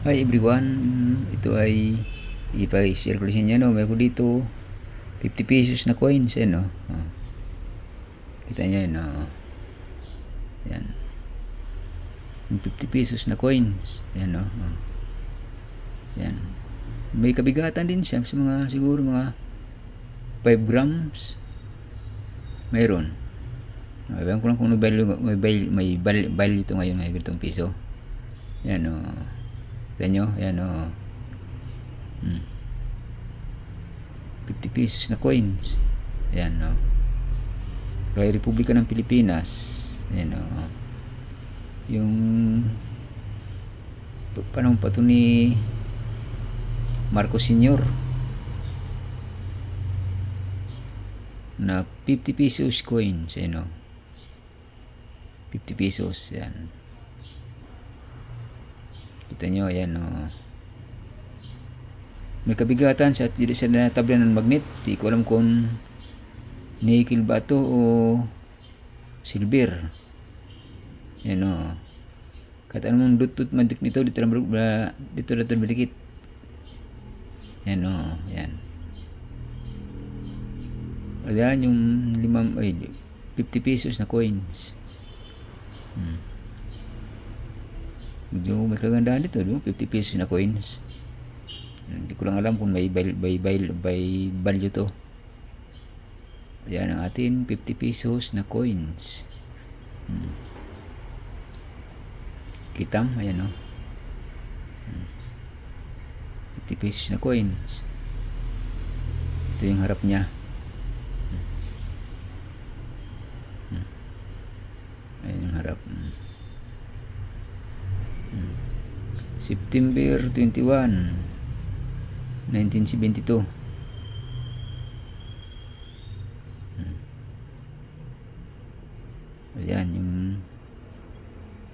Hi everyone, ito ay ipa-share ko sa inyo, no? Meron ko dito 50 pesos na coins, no? Kita nyo yun, no? Yan. Yung 50 pesos na coins, yan, no? Yan. May kabigatan din siya sa mga, siguro mga 5 grams. Mayroon. Ewan ko lang kung may value ito ngayon, may ganitong piso. Yan, no? Kita nyo, yan, no? 50 pesos na coins. Ayan, no? Kaya Republika ng Pilipinas. Ayan, no? Yung panahon pa ito ni Marcos Sr. na 50 pesos coins. Ayan, no? 50 pesos. Ayan. Kita nyo, ayan, no? May kabigatan siya at hindi siya natablan ng magnet. Di ko alam kung nickel ba ito o silver. Yan, o. Kahit anong dutut mantik nito, dito na malikit. Yan, o. Yan. Ayan yung 50 pesos na coins. Medyo may kagandahan dito, 50 pesos na coins. Hindi ko lang alam kung may value to. Ayan ang atin 50 pesos na coins. Kitam, ayan, o. 50 pesos na coins. Ito yung harap niya. Ayan yung harap. September 21 1972. Ayan yung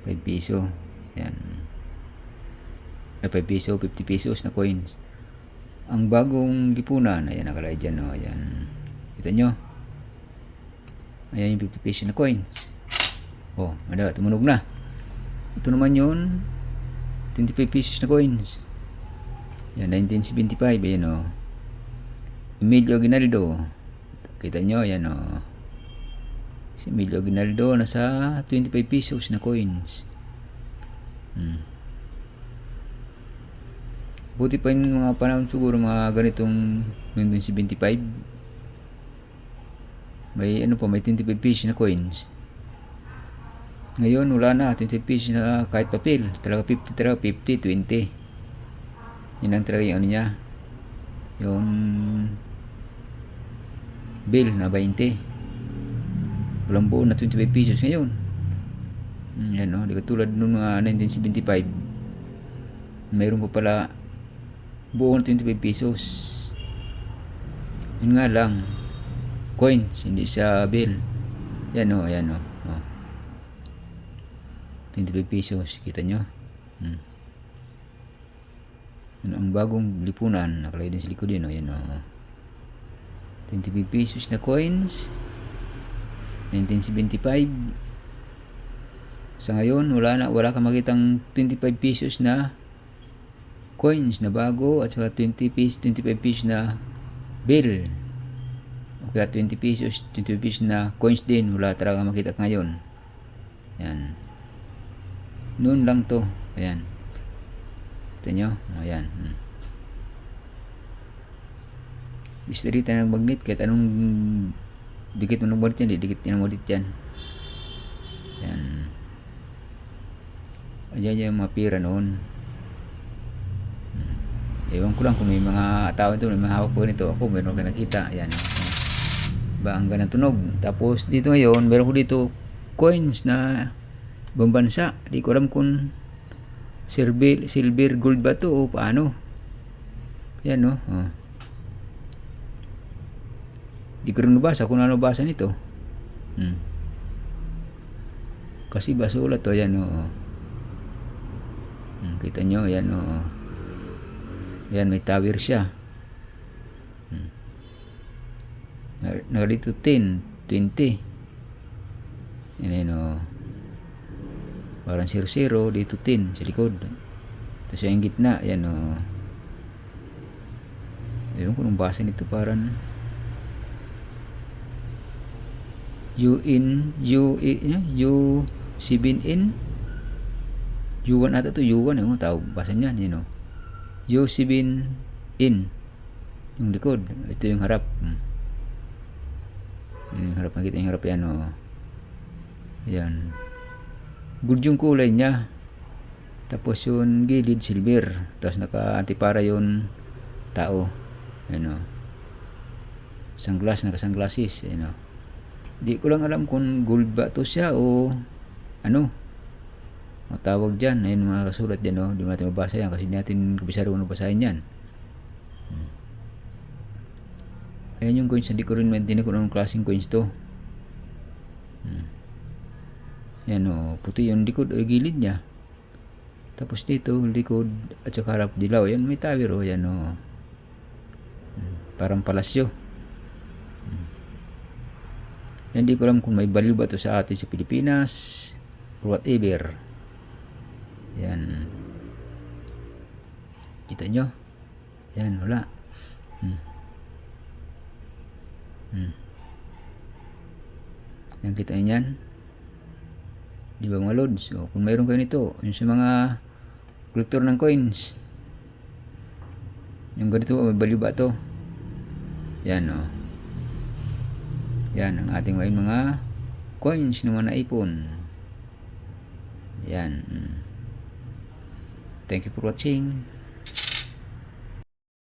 5 piso. Ayan. 5 piso, 50 pesos na coins. Ang bagong lipunan, ayan nakalagay dyan, no? Ayan. Kita nyo? Ayan yung 50 pesos na coins. Oh, ada, tumunog na. Ito naman yun 25 pesos na coins. Yan, 1975, ayan, o. Emilio Aguinaldo. Kita nyo, ayan, o. Si Emilio Aguinaldo nasa 25 pesos na coins. Buti pa yung mga panahon siguro, mga ganitong 1975. May ano pa, may 25 pesos na coins. Ngayon, wala na, 25 pesos na kahit papel. Talaga 50, 20. Yun ang talaga yung ano niya, yung bill na 20. Walang buo na 25 pesos ngayon. Yan, no? Di katulad nung 1975, mayroon pa pala buo na 25 pesos. Yun nga lang, coins, hindi sa bill. Yan, no? Ayan, no? 25 pesos, kita nyo? Ano ang bagong lipunan, nakalagay din sa likod din, o. Yan, o. 25 pesos na coins 1975. Sa ngayon, wala kang makitang 25 pesos na coins na bago, at saka 25 pesos na bill, o kaya 20 pesos, 25 pesos na coins din, wala talaga makita ngayon. Yan, noon lang to. Ayan, ito nyo, ayan. Distrita ng magnet, kahit anong dikit mo ng magnet yan, dikit yan ng magnet yan. Ayan. Ayan yung mga pira noon. Ewan ko lang kung may mga tao ito, may mga hawak po nito. Ako, meron ka nakita. Ayan. Ba ang ganang tunog. Tapos dito ngayon, meron ko dito coins na bambansa. Di ko alam kung silver gold ba to o paano. Yan, no? Oh. Di ko rin nabasa kung ano basa nito. Kasi basulat to. Yan, no? Oh. Kita nyo, yan, no? Oh. Yan, may tower siya. Nakalito 10, 20. Yan, no? Parang 0-0 dito 10 sa likod. Ito siya yung gitna. Yan o. Ewan ko nung basa nito parang U7N U1 ata to, U1 yung tawag basa niyan, U7N yung likod, ito yung harap. Yung harap, nakita yung harap yan yan, gold yung kulay niya, tapos yung gilid silver, tapos naka antipara yung tao, naka sunglasses, di ko lang alam kung gold ba to siya o ano matawag dyan. Ayun mga kasulat dyan, di natin mabasa yan kasi natin kabisado kung basahin yan. Ayan yung coins, hindi ko rin maintindihan kung anong klaseng coins to. Yan puti yung likod o gilid niya, tapos dito likod at saka harap dilaw. Yan may tower yan parang palasyo. Hindi ko alam kung may value ba to sa atin sa Pilipinas or whatever. Yan, kita nyo yan, wala. Yan, kita nyo yan, di ba mga lods? So, kung mayroon kayo nito, yung sa mga collector ng coins, yung ganito, may value ba to? Yan yan ang ating mga coins ng mga naipon. Yan. Thank you for watching.